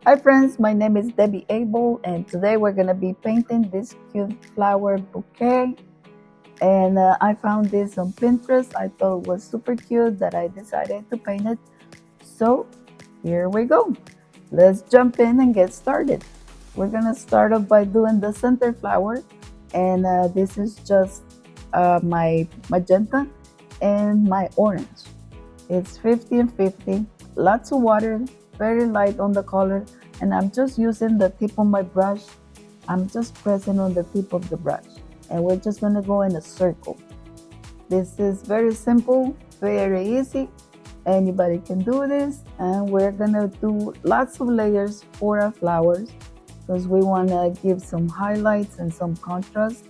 Hi friends, my name is Debbie Abel and today we're going to be painting this cute flower bouquet. And I found this on Pinterest. I thought it was super cute that I decided to paint it. So here we go. Let's jump in and get started. We're going to start off by doing the center flower. And this is just my magenta and my orange. It's 50 and 50, lots of water, very light on the color, and I'm just using the tip of my brush. I'm just pressing on the tip of the brush, and we're just gonna go in a circle. This is very simple, very easy. Anybody can do this, and we're gonna do lots of layers for our flowers because we wanna give some highlights and some contrast.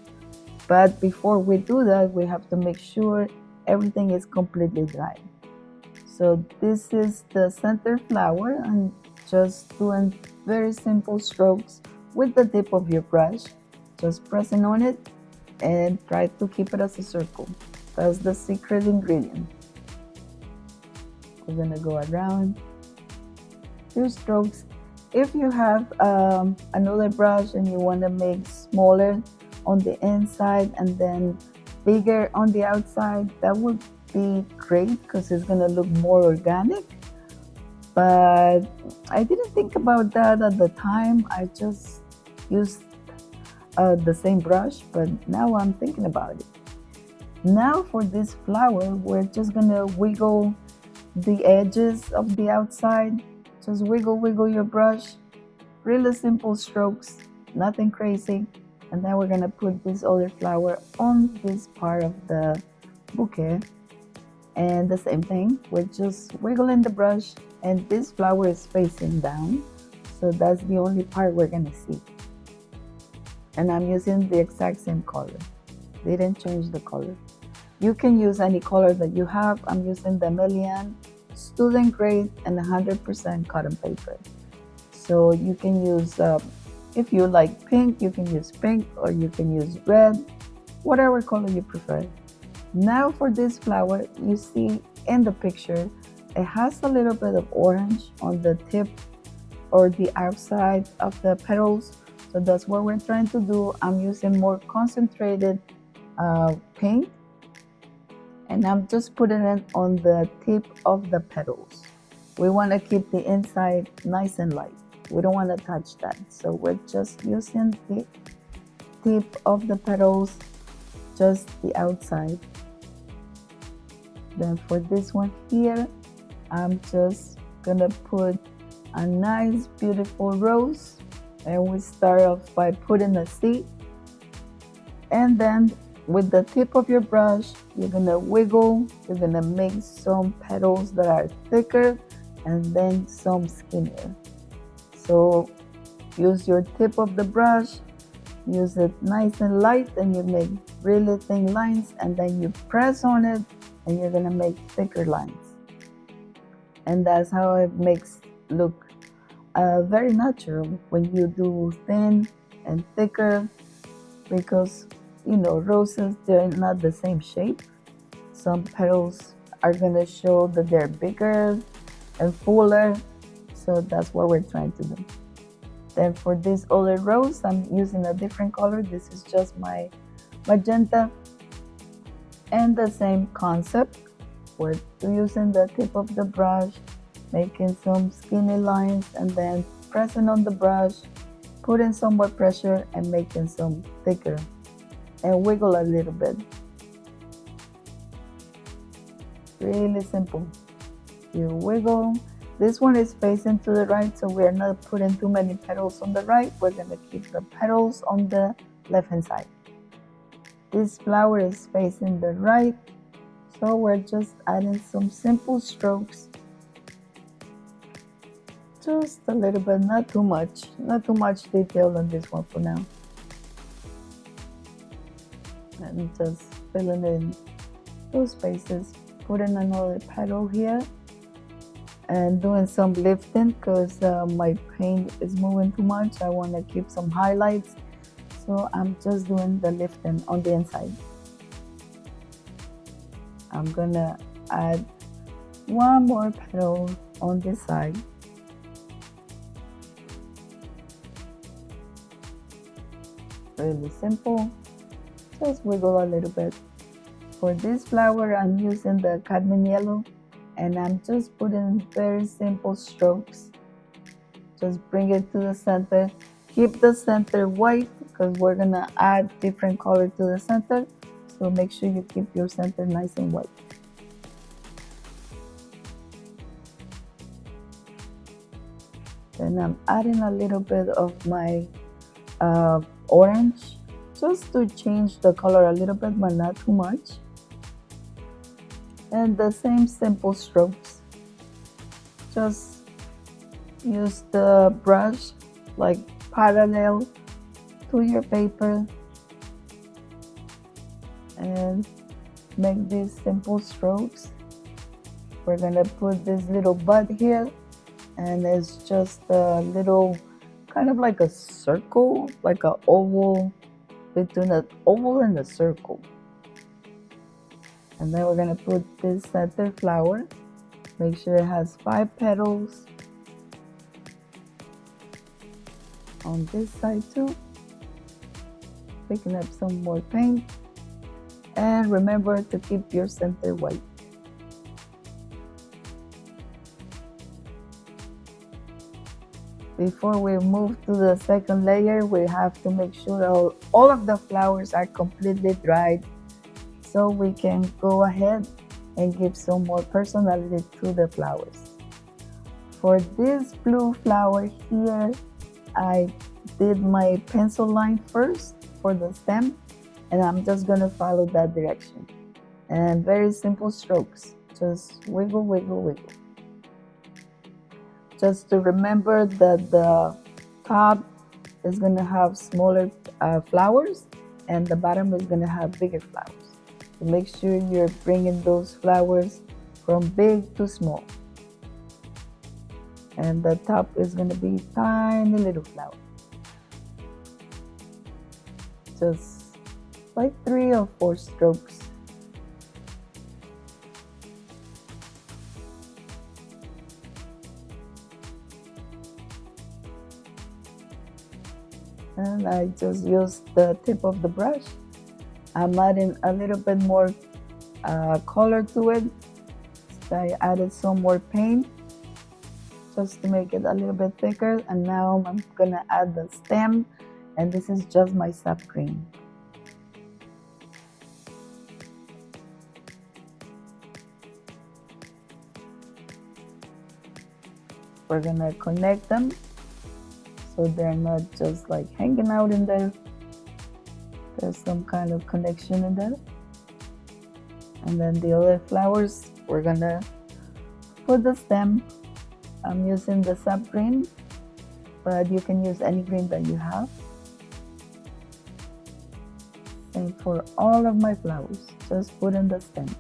But before we do that, we have to make sure everything is completely dry. So this is the center flower and just doing very simple strokes with the tip of your brush, just pressing on it and try to keep it as a circle. That's the secret ingredient. We're gonna go around 2 strokes. If you have another brush and you want to make smaller on the inside and then bigger on the outside, that would be great because it's gonna look more organic. But I didn't think about that at the time. I just used the same brush, but now I'm thinking about it. Now for this flower, we're just gonna wiggle the edges of the outside. Just wiggle your brush. Really simple strokes, nothing crazy. And then we're gonna put this other flower on this part of the bouquet. And the same thing, we're just wiggling the brush and this flower is facing down. So that's the only part we're gonna see. And I'm using the exact same color. Didn't change the color. You can use any color that you have. I'm using the Melian student grade and 100% cotton paper. So you can use, if you like pink, you can use pink or you can use red, whatever color you prefer. Now for this flower, you see in the picture, it has a little bit of orange on the tip or the outside of the petals. So that's what we're trying to do. I'm using more concentrated paint and I'm just putting it on the tip of the petals. We want to keep the inside nice and light. We don't want to touch that. So we're just using the tip of the petals, just the outside. Then for this one here, I'm just gonna put a nice beautiful rose, and we start off by putting a seed, and then with the tip of your brush you're gonna wiggle, you're gonna make some petals that are thicker and then some skinnier. So use your tip of the brush, use it nice and light, and you make really thin lines, and then you press on it and you're gonna make thicker lines. And that's how it makes look very natural when you do thin and thicker, because you know roses, they're not the same shape. Some petals are gonna show that they're bigger and fuller, so that's what we're trying to do. Then for this other rose, I'm using a different color. This is just my magenta, and the same concept. We're using the tip of the brush, making some skinny lines, and then pressing on the brush, putting some more pressure and making some thicker, and wiggle a little bit. Really simple. You wiggle. This one is facing to the right, so we're not putting too many petals on the right. We're gonna keep the petals on the left hand side. This flower is facing the right, so we're just adding some simple strokes. Just a little bit, not too much detail on this one for now. And just filling in those spaces, putting another petal here and doing some lifting because my paint is moving too much. I want to keep some highlights, so I'm just doing the lifting on the inside. I'm gonna add one more petal on this side. Really simple. Just wiggle a little bit. For this flower, I'm using the cadmium yellow, and I'm just putting very simple strokes. Just bring it to the center. Keep the center white because we're gonna add different color to the center. So make sure you keep your center nice and white. Then I'm adding a little bit of my orange just to change the color a little bit, but not too much. And the same simple strokes. Just use the brush like parallel to your paper and make these simple strokes. We're gonna put this little bud here, and it's just a little kind of like a circle, like an oval, between an oval and a circle. And then we're gonna put this center flower. Make sure it has 5 petals. On this side too. Picking up some more paint. And remember to keep your center white. Before we move to the second layer, we have to make sure all of the flowers are completely dried so we can go ahead and give some more personality to the flowers. For this blue flower here, I did my pencil line first for the stem, and I'm just gonna follow that direction. And very simple strokes, just wiggle, wiggle, wiggle. Just to remember that the top is going to have smaller flowers and the bottom is going to have bigger flowers. So make sure you're bringing those flowers from big to small. And the top is going to be tiny little flowers. Just like 3 or 4 strokes. And I just used the tip of the brush. I'm adding a little bit more color to it. So I added some more paint just to make it a little bit thicker. And now I'm gonna add the stem, and this is just my sap green. We're gonna connect them so they're not just like hanging out in there. There's some kind of connection in there. And then the other flowers, we're gonna put the stem. I'm using the sap green, but you can use any green that you have. And for all of my flowers, just put in the stems.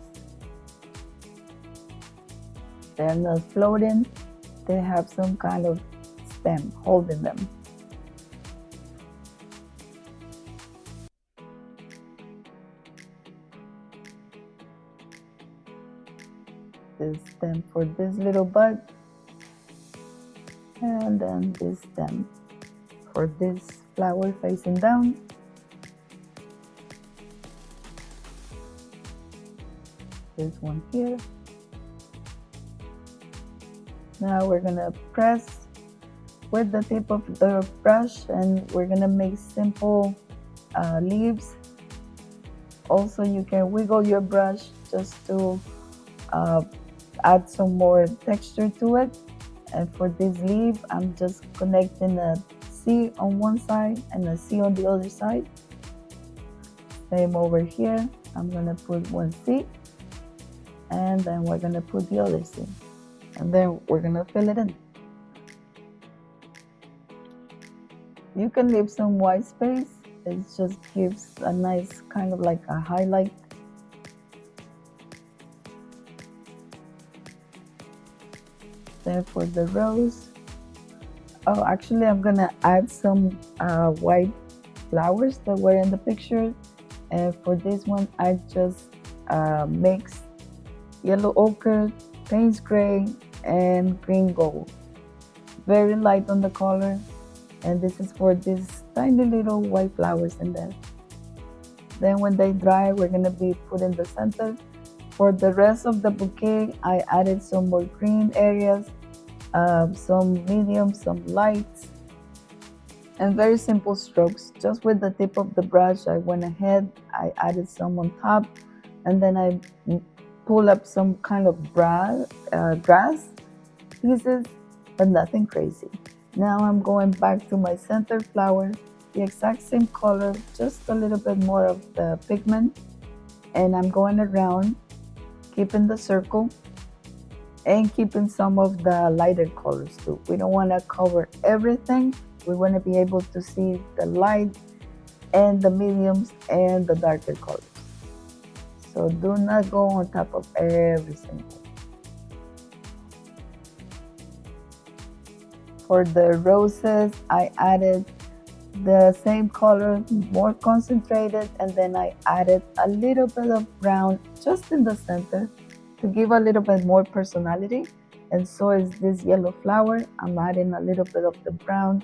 They're not floating, they have some kind of stem holding them. This stem for this little bud, and then this stem for this flower facing down. This one here. Now we're gonna press with the tip of the brush, and we're gonna make simple leaves. Also, you can wiggle your brush just to add some more texture to it. And for this leaf, I'm just connecting a C on one side and a C on the other side. Same over here. I'm gonna put one C, and then we're gonna put the other C, and then we're gonna fill it in. You can leave some white space. It just gives a nice kind of like a highlight. Then for the rose, oh, actually I'm gonna add some white flowers that were in the picture. And for this one, I just mixed yellow ochre, Payne's gray, and green gold. Very light on the color. And this is for these tiny little white flowers in there. Then when they dry, we're gonna be put in the center. For the rest of the bouquet, I added some more green areas, some medium, some lights, and very simple strokes. Just with the tip of the brush, I went ahead, I added some on top, and then I pull up some kind of grass pieces, but nothing crazy. Now I'm going back to my center flower, the exact same color, just a little bit more of the pigment, and I'm going around, keeping the circle and keeping some of the lighter colors too. We don't want to cover everything. We want to be able to see the light and the mediums and the darker colors. So do not go on top of every single. For the roses, I added the same color, more concentrated, and then I added a little bit of brown just in the center to give a little bit more personality. And so is this yellow flower. I'm adding a little bit of the brown.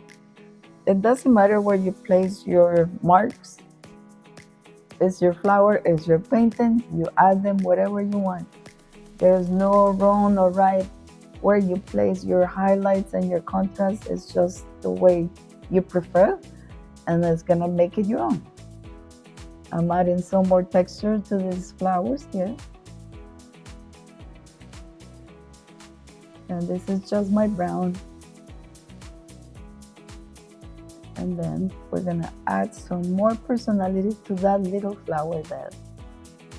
It doesn't matter where you place your marks. It's your flower, it's your painting. You add them whatever you want. There's no wrong or right where you place your highlights and your contrast. It's just the way you prefer, and it's gonna make it your own. I'm adding some more texture to these flowers here. And this is just my brown. And then we're gonna add some more personality to that little flower there.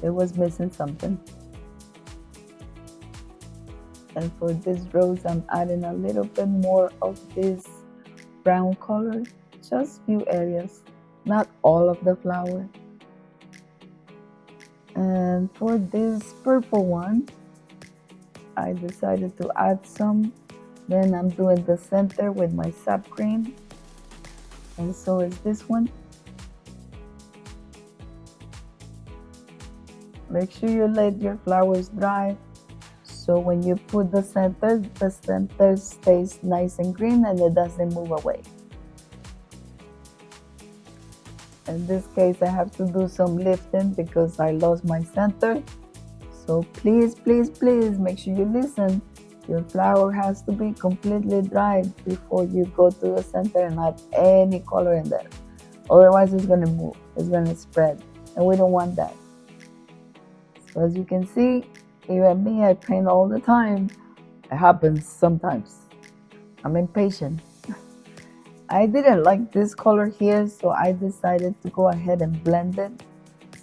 It was missing something. And for this rose, I'm adding a little bit more of this brown color, just few areas, not all of the flower. And for this purple one, I decided to add some. Then I'm doing the center with my sap green. And so is this one. Make sure you let your flowers dry. So when you put the center stays nice and green and it doesn't move away. In this case, I have to do some lifting because I lost my center. So please, please, please make sure you listen. Your flower has to be completely dried before you go to the center and add any color in there. Otherwise, it's going to move, it's going to spread, and we don't want that. So as you can see, even me, I paint all the time. It happens sometimes. I'm impatient. I didn't like this color here, so I decided to go ahead and blend it.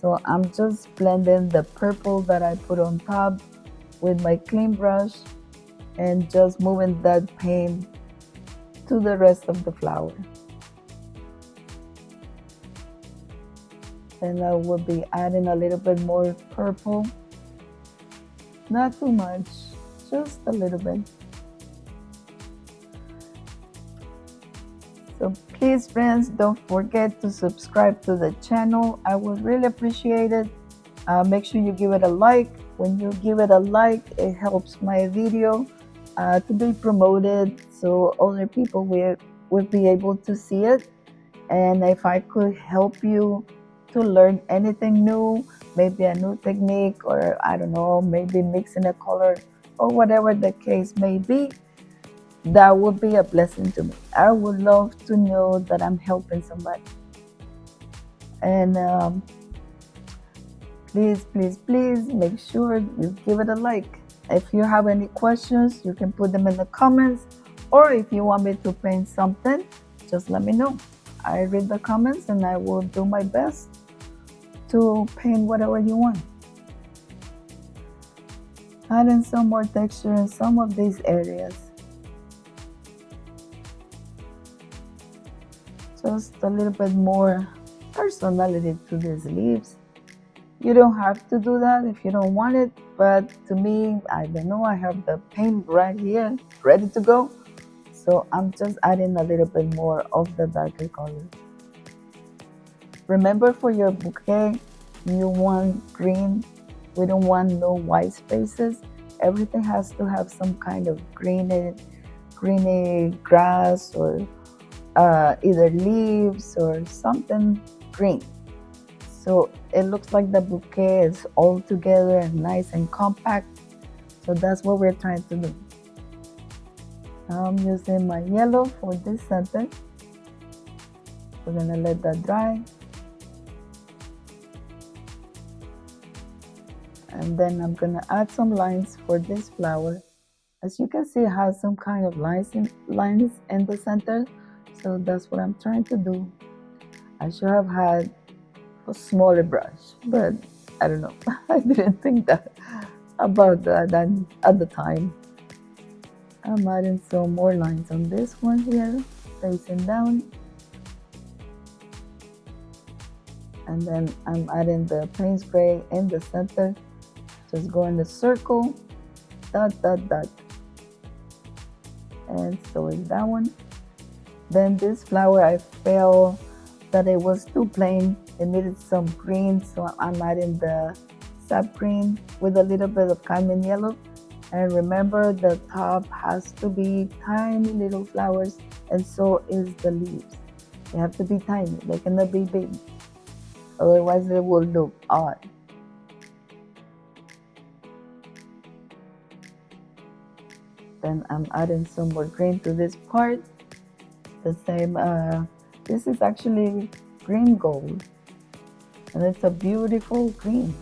So I'm just blending the purple that I put on top with my clean brush and just moving that paint to the rest of the flower. And I will be adding a little bit more purple. Not too much, just a little bit. So please, friends, don't forget to subscribe to the channel. I would really appreciate it. Make sure you give it a like. When you give it a like, it helps my video to be promoted so other people will be able to see it. And if I could help you to learn anything new, maybe a new technique, or I don't know, maybe mixing a color or whatever the case may be, that would be a blessing to me. I would love to know that I'm helping somebody. And please, please, please make sure you give it a like. If you have any questions, you can put them in the comments, or if you want me to paint something, just let me know. I read the comments and I will do my best to paint whatever you want. Adding some more texture in some of these areas. Just a little bit more personality to these leaves. You don't have to do that if you don't want it, but to me, I don't know, I have the paint right here, ready to go. So I'm just adding a little bit more of the darker color. Remember, for your bouquet, you want green. We don't want no white spaces. Everything has to have some kind of greeny grass or either leaves or something green. So it looks like the bouquet is all together and nice and compact. So that's what we're trying to do. Now I'm using my yellow for this center. We're gonna let that dry. And then I'm gonna add some lines for this flower. As you can see, it has some kind of lines in the center. So that's what I'm trying to do. I should have had a smaller brush, but I don't know. I didn't think about that at the time. I'm adding some more lines on this one here, facing down. And then I'm adding the Payne's Gray in the center. Just go in the circle, dot, dot, dot. And so is that one. Then this flower, I felt that it was too plain. It needed some green, so I'm adding the sap green with a little bit of cadmium yellow. And remember, the top has to be tiny little flowers, and so is the leaves. They have to be tiny, they cannot be big. Otherwise, it will look odd. Then I'm adding some more green to this part. The same, this is actually green gold. And it's a beautiful green.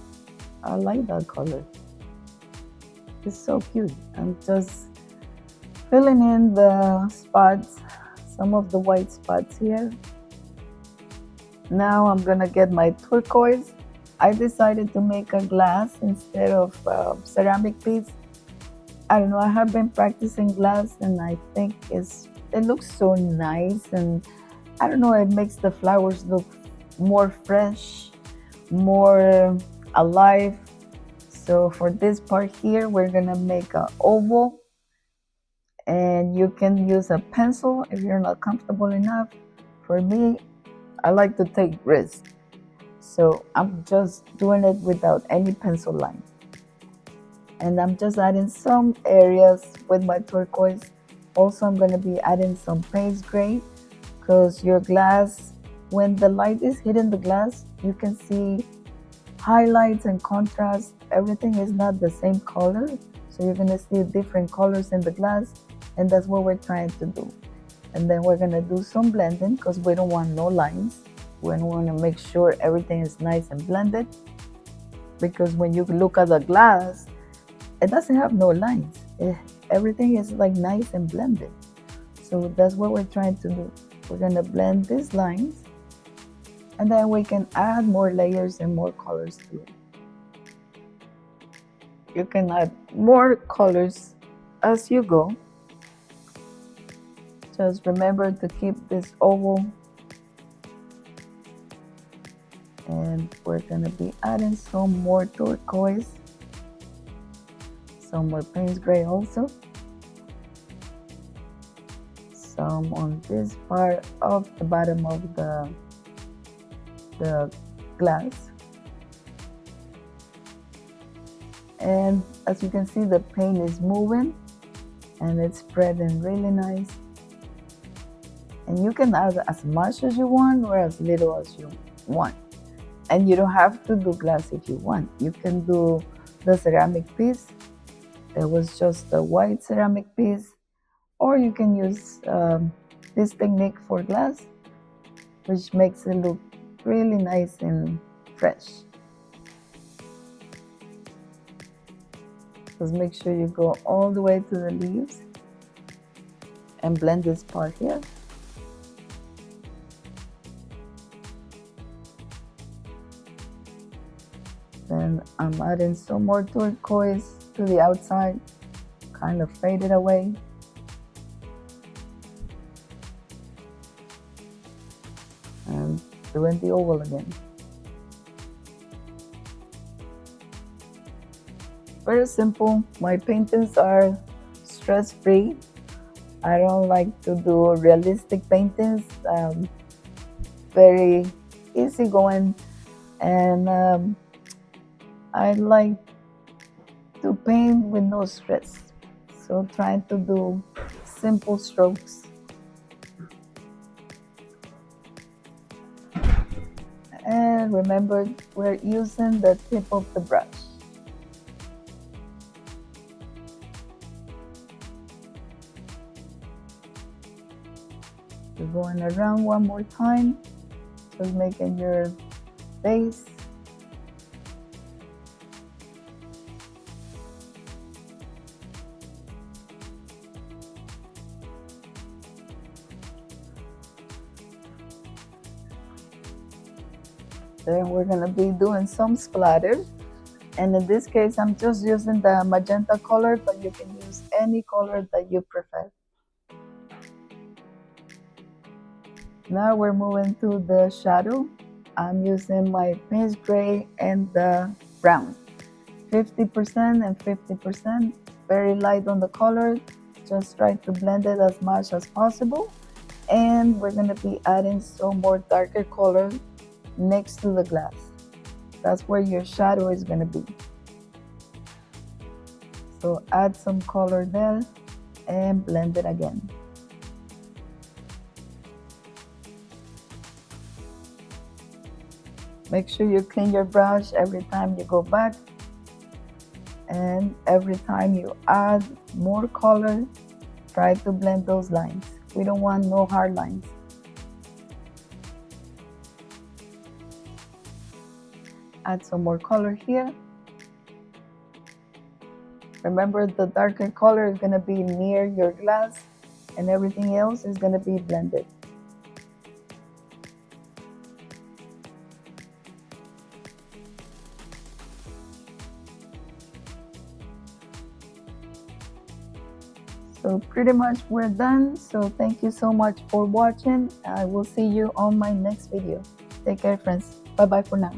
I like that color. It's so cute. I'm just filling in the spots, some of the white spots here. Now I'm gonna get my turquoise. I decided to make a glass instead of ceramic piece. I don't know, I have been practicing glass and I think it looks so nice, and I don't know, it makes the flowers look more fresh, more alive. So for this part here, we're gonna make an oval, and you can use a pencil if you're not comfortable enough. For me, I like to take risks. So I'm just doing it without any pencil line. And I'm just adding some areas with my turquoise. Also, I'm going to be adding some Payne's Gray, because your glass, when the light is hitting the glass, you can see highlights and contrast. Everything is not the same color, so you're going to see different colors in the glass, and that's what we're trying to do. And then we're going to do some blending, because we don't want no lines. We want to make sure everything is nice and blended, because when you look at the glass, it doesn't have no lines. Everything is like nice and blended. So that's what we're trying to do. We're gonna blend these lines, and then we can add more layers and more colors to it. You can add more colors as you go. Just remember to keep this oval. And we're gonna be adding some more turquoise. Some more Payne's Gray also. Some on this part of the bottom of the glass. And as you can see, the paint is moving and it's spreading really nice. And you can add as much as you want or as little as you want. And you don't have to do glass if you want. You can do the ceramic piece. There was just a white ceramic piece, or you can use this technique for glass, which makes it look really nice and fresh. Just make sure you go all the way to the leaves and blend this part here. Then I'm adding some more turquoise to the outside, kind of faded away. And doing the oval again. Very simple. My paintings are stress-free. I don't like to do realistic paintings. Very easygoing, and I like to paint with no stress. So trying to do simple strokes. again, remember we're using the tip of the brush. You're going around one more time, just making your base. Then we're gonna be doing some splatter. And in this case, I'm just using the magenta color, but you can use any color that you prefer. Now we're moving to the shadow. I'm using my pinch gray and the brown. 50% and 50%, very light on the color. Just try to blend it as much as possible. And we're gonna be adding some more darker color next to the glass. That's where your shadow is gonna be. So add some color there and blend it again. Make sure you clean your brush every time you go back, and every time you add more color, try to blend those lines. We don't want no hard lines. Add some more color here. Remember, the darker color is going to be near your glass and everything else is going to be blended. So pretty much we're done. So thank you so much for watching. I will see you on my next video. Take care, friends. Bye bye for now.